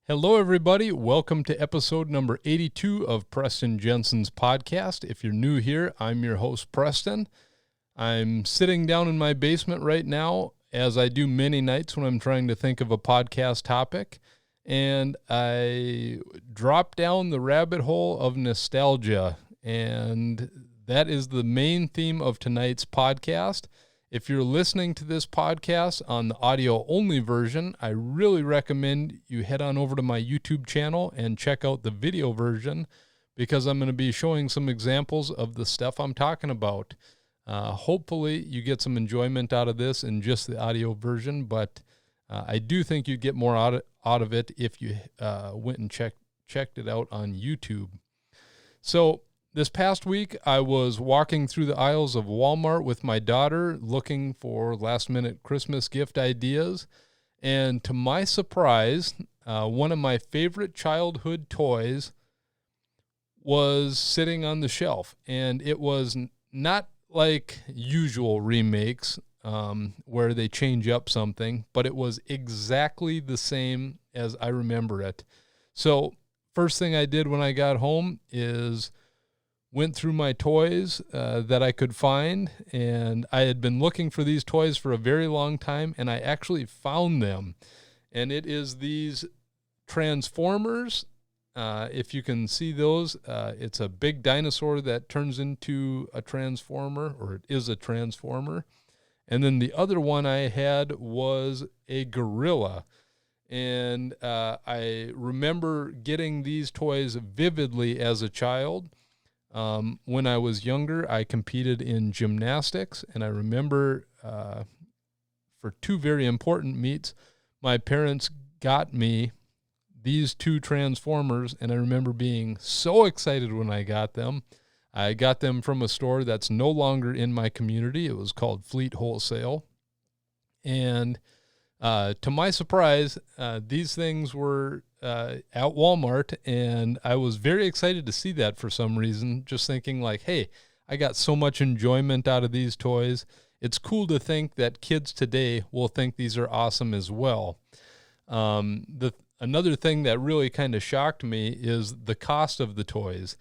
Hello, everybody. Welcome to episode number 82 of Preston Jensen's podcast. If you're new here, I'm your host, Preston. I'm sitting down in my basement right now, as I do many nights when I'm trying to think of a podcast topic, and I dropped down the rabbit hole of nostalgia, and that is the main theme of tonight's podcast. If you're listening to this podcast on the audio-only version, I really recommend you head on over to my YouTube channel and check out the video version, because I'm going to be showing some examples of the stuff I'm talking about. Hopefully you get some enjoyment out of this in just the audio version, but I do think you'd get more out of it if you went and checked it out on YouTube. So this past week, I was walking through the aisles of Walmart with my daughter looking for last-minute Christmas gift ideas, and to my surprise, one of my favorite childhood toys was sitting on the shelf, and it was not like usual remakes where they change up something, but it was exactly the same as I remember it. So first thing I did when I got home is went through my toys that I could find, and I had been looking for these toys for a very long time, and I actually found them. And it is these Transformers. If you can see those, it's a big dinosaur that turns into a transformer, or it is a transformer. And then the other one I had was a gorilla. And I remember getting these toys vividly as a child. When I was younger, I competed in gymnastics, and I remember for two very important meets, my parents got me these two Transformers, and I remember being so excited when I got them. I got them from a store that's no longer in my community. It was called Fleet Wholesale, and to my surprise, these things were at Walmart, and I was very excited to see that for some reason, just thinking like, hey, I got so much enjoyment out of these toys. It's cool to think that kids today will think these are awesome as well. Another thing that really kind of shocked me is the cost of the toys.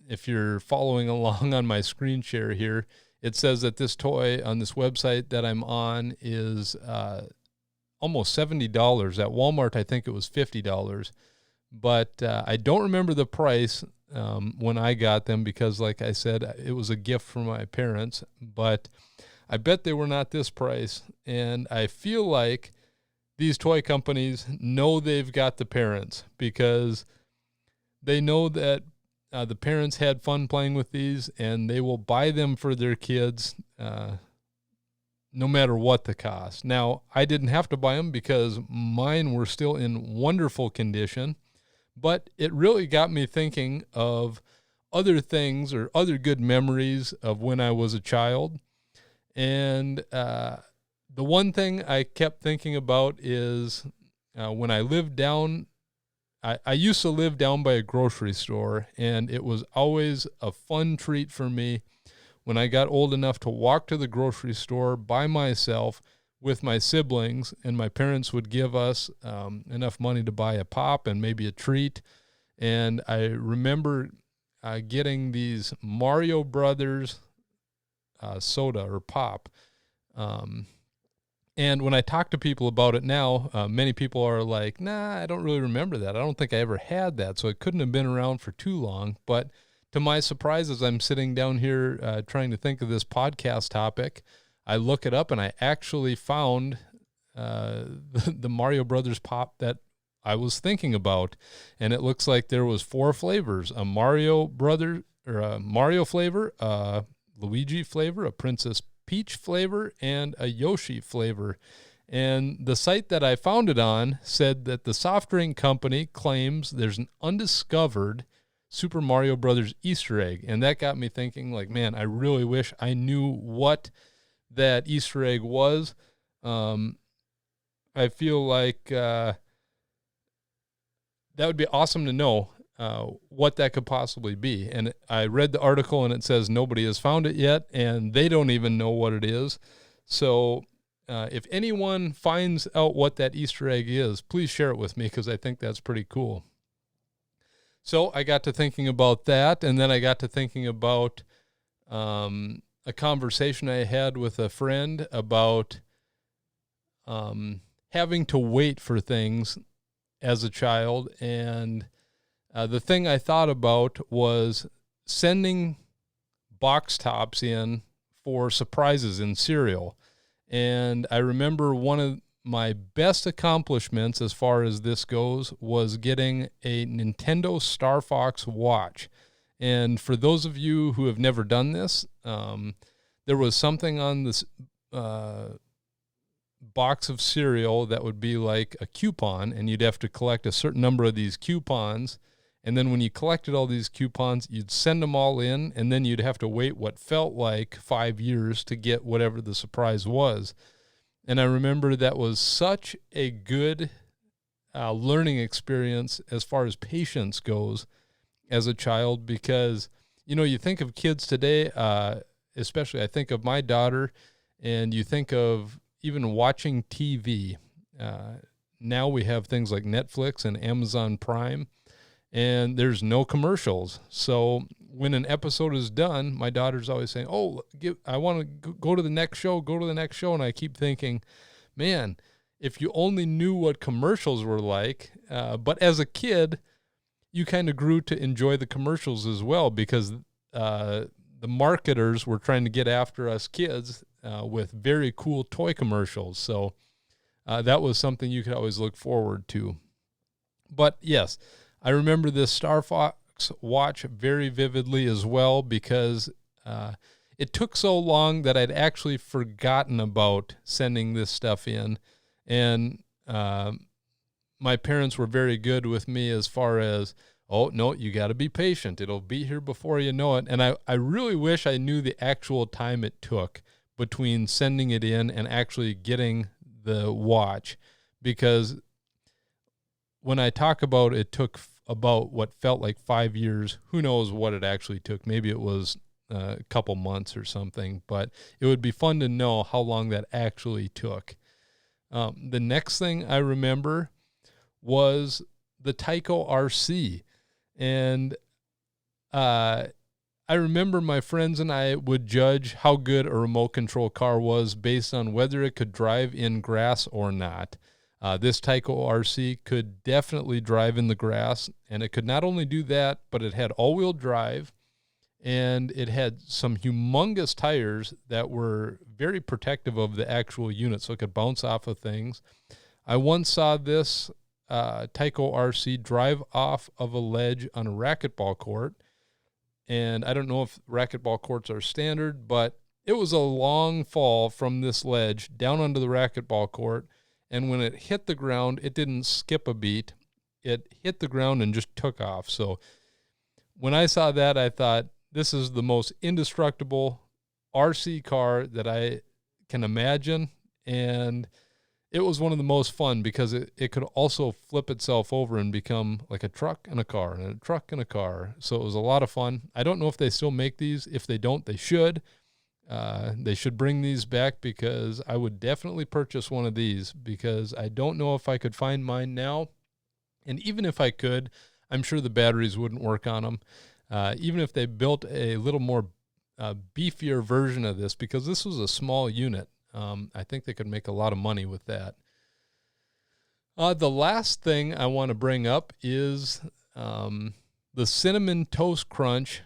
If you're following along on my screen share here, it says that this toy on this website that I'm on is almost $70. At Walmart, I think it was $50. But I don't remember the price when I got them because, like I said, it was a gift from my parents. But I bet they were not this price. And I feel like these toy companies know they've got the parents, because they know that the parents had fun playing with these, and they will buy them for their kids no matter what the cost. Now, I didn't have to buy them because mine were still in wonderful condition, but it really got me thinking of other things or other good memories of when I was a child. And the one thing I kept thinking about is when I lived down, I used to live down by a grocery store, and it was always a fun treat for me when I got old enough to walk to the grocery store by myself with my siblings, and my parents would give us enough money to buy a pop and maybe a treat. And I remember getting these Mario Brothers soda or pop. And when I talk to people about it now, many people are like, nah, I don't really remember that. I don't think I ever had that, so it couldn't have been around for too long. But to my surprise, as I'm sitting down here trying to think of this podcast topic, I look it up, and I actually found the Mario Brothers pop that I was thinking about. And it looks like there was 4 flavors: a Mario flavor, a Luigi flavor, a Princess Peach flavor, and a Yoshi flavor. And the site that I found it on said that the soft drink company claims there's an undiscovered Super Mario Brothers Easter egg. And that got me thinking, like, man, I really wish I knew what that Easter egg was. I feel like that would be awesome to know what that could possibly be. And I read the article, and it says nobody has found it yet, and they don't even know what it is. So if anyone finds out what that Easter egg is, please share it with me because I think that's pretty cool. So I got to thinking about that, and then I got to thinking about a conversation I had with a friend about having to wait for things as a child. And the thing I thought about was sending box tops in for surprises in cereal. And I remember one of my best accomplishments as far as this goes was getting a Nintendo Star Fox watch. And for those of you who have never done this, there was something on this box of cereal that would be like a coupon, and you'd have to collect a certain number of these coupons. And then when you collected all these coupons, you'd send them all in, and then you'd have to wait what felt like 5 years to get whatever the surprise was. And I remember that was such a good learning experience as far as patience goes as a child, because, you know, you think of kids today, especially I think of my daughter, and you think of even watching TV. Now we have things like Netflix and Amazon Prime, and there's no commercials. So when an episode is done, my daughter's always saying, I want to go to the next show, And I keep thinking, man, if you only knew what commercials were like. But as a kid, you kind of grew to enjoy the commercials as well, because the marketers were trying to get after us kids with very cool toy commercials. So that was something you could always look forward to. But yes, I remember this Star Fox watch very vividly as well, because it took so long that I'd actually forgotten about sending this stuff in. And my parents were very good with me as far as, oh, no, you got to be patient. It'll be here before you know it. And I really wish I knew the actual time it took between sending it in and actually getting the watch, because when I talk about it took about what felt like 5 years, who knows what it actually took. Maybe it was a couple months or something, but it would be fun to know how long that actually took. The next thing I remember was the Tyco RC. And I remember my friends and I would judge how good a remote control car was based on whether it could drive in grass or not. This Tyco RC could definitely drive in the grass, and it could not only do that, but it had all-wheel drive, and it had some humongous tires that were very protective of the actual unit, so it could bounce off of things. I once saw this Tyco RC drive off of a ledge on a racquetball court, and I don't know if racquetball courts are standard, but it was a long fall from this ledge down onto the racquetball court. And when it hit the ground, it didn't skip a beat. It hit the ground and just took off. So when I saw that, I thought, this is the most indestructible RC car that I can imagine. And it was one of the most fun because it could also flip itself over and become like a truck and a car and a truck and a car. So it was a lot of fun. I don't know if they still make these. If they don't, they should. They should bring these back, because I would definitely purchase one of these, because I don't know if I could find mine now. And even if I could, I'm sure the batteries wouldn't work on them. Even if they built a little more beefier version of this, because this was a small unit, I think they could make a lot of money with that. The last thing I want to bring up is the Cinnamon Toast Crunch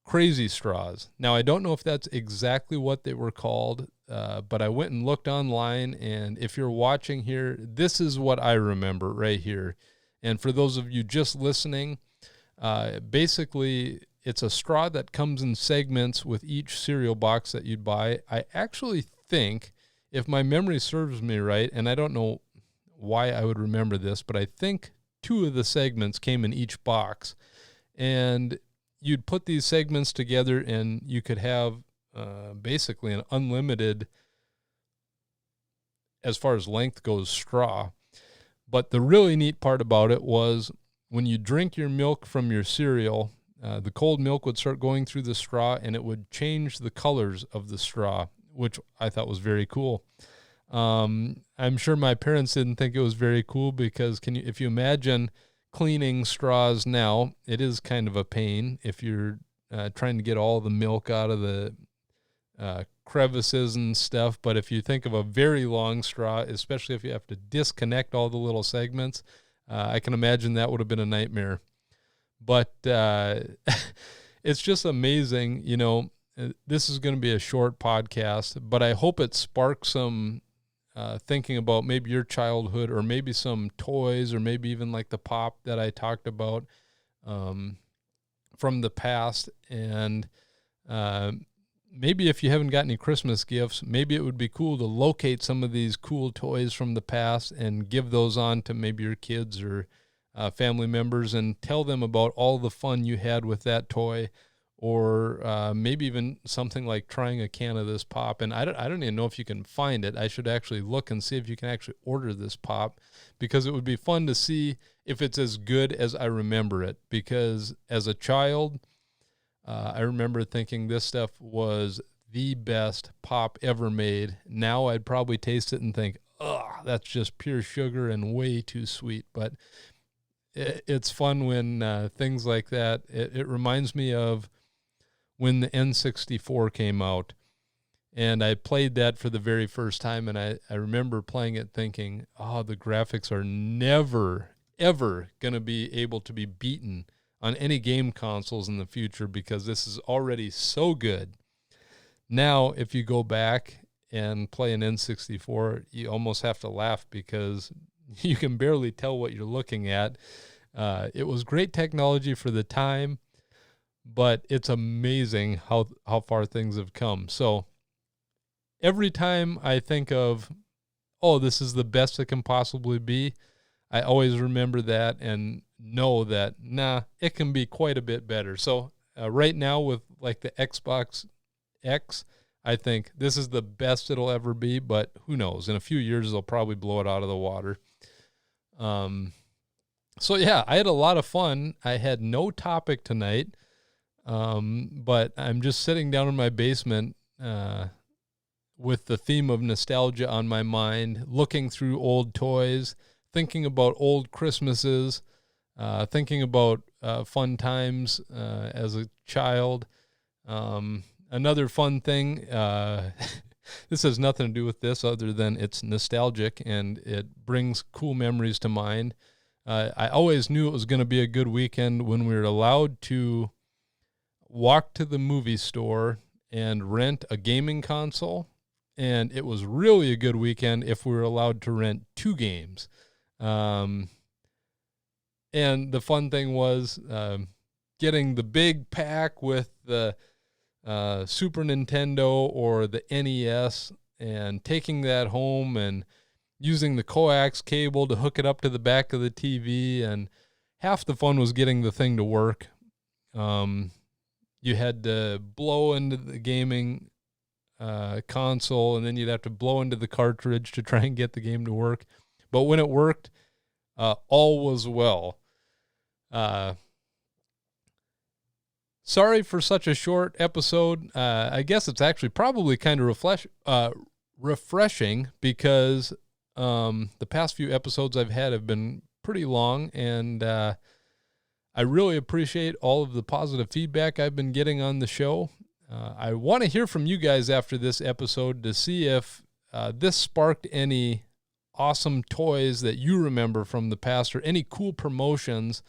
Crazy Straws. Now, I don't know if that's exactly what they were called, but I went and looked online, and if you're watching here, this is what I remember right here. And for those of you just listening, basically, it's a straw that comes in segments with each cereal box that you'd buy. I actually think, if my memory serves me right, and I don't know why I would remember this, but I think 2 of the segments came in each box. And you'd put these segments together, and you could have basically an unlimited, as far as length goes, straw. But the really neat part about it was when you drink your milk from your cereal, the cold milk would start going through the straw, and it would change the colors of the straw, which I thought was very cool. I'm sure my parents didn't think it was very cool because if you imagine cleaning straws now, it is kind of a pain if you're trying to get all the milk out of the crevices and stuff. But if you think of a very long straw, especially if you have to disconnect all the little segments, I can imagine that would have been a nightmare. But it's just amazing. This is going to be a short podcast, but I hope it sparks some thinking about maybe your childhood, or maybe some toys, or maybe even like the pop that I talked about from the past. And maybe if you haven't got any Christmas gifts, maybe it would be cool to locate some of these cool toys from the past and give those on to maybe your kids or family members, and tell them about all the fun you had with that toy. Or maybe even something like trying a can of this pop. And I don't even know if you can find it. I should actually look and see if you can actually order this pop, because it would be fun to see if it's as good as I remember it. Because as a child, I remember thinking this stuff was the best pop ever made. Now I'd probably taste it and think, oh, that's just pure sugar and way too sweet. But it's fun when things like that, it reminds me of when the N64 came out, and I played that for the very first time, and I remember playing it thinking, oh, the graphics are never, ever going to be able to be beaten on any game consoles in the future, because this is already so good. Now, if you go back and play an N64, you almost have to laugh because you can barely tell what you're looking at. It was great technology for the time, but it's amazing how far things have come. So every time I think of, oh, this is the best it can possibly be, I always remember that and know that, it can be quite a bit better. So right now with like the Xbox X, I think this is the best it'll ever be, but who knows? In a few years, they'll probably blow it out of the water. So yeah, I had a lot of fun. I had no topic tonight. But I'm just sitting down in my basement with the theme of nostalgia on my mind, looking through old toys, thinking about old Christmases, thinking about fun times as a child. Another fun thing, this has nothing to do with this other than it's nostalgic and it brings cool memories to mind. I always knew it was going to be a good weekend when we were allowed to walk to the movie store and rent a gaming console, and it was really a good weekend if we were allowed to rent 2 games. And the fun thing was getting the big pack with the Super Nintendo or the NES and taking that home and using the coax cable to hook it up to the back of the TV, and half the fun was getting the thing to work. You had to blow into the gaming console, and then you'd have to blow into the cartridge to try and get the game to work. But when it worked, all was well. Sorry for such a short episode. I guess it's actually probably kind of refreshing because the past few episodes I've had have been pretty long, and I really appreciate all of the positive feedback I've been getting on the show. I want to hear from you guys after this episode to see if this sparked any awesome toys that you remember from the past, or any cool promotions.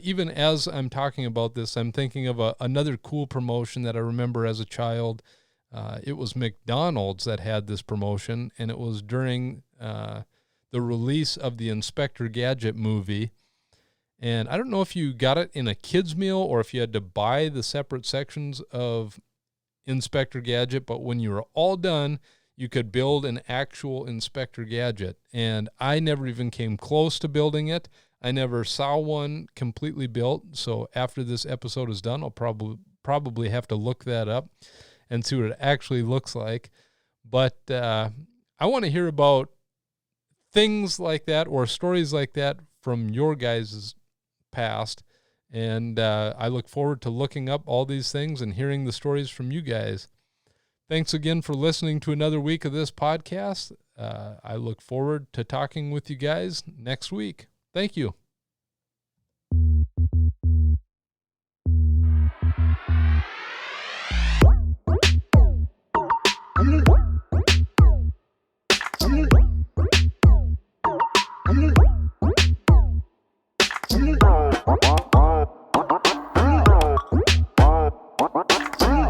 Even as I'm talking about this, I'm thinking of another cool promotion that I remember as a child. It was McDonald's that had this promotion, and it was during the release of the Inspector Gadget movie. And I don't know if you got it in a kid's meal or if you had to buy the separate sections of Inspector Gadget, but when you were all done, you could build an actual Inspector Gadget. And I never even came close to building it. I never saw one completely built. So after this episode is done, I'll probably have to look that up and see what it actually looks like. But I want to hear about things like that or stories like that from your guys' past. And I look forward to looking up all these things and hearing the stories from you guys. Thanks again for listening to another week of this podcast. I look forward to talking with you guys next week. Thank you.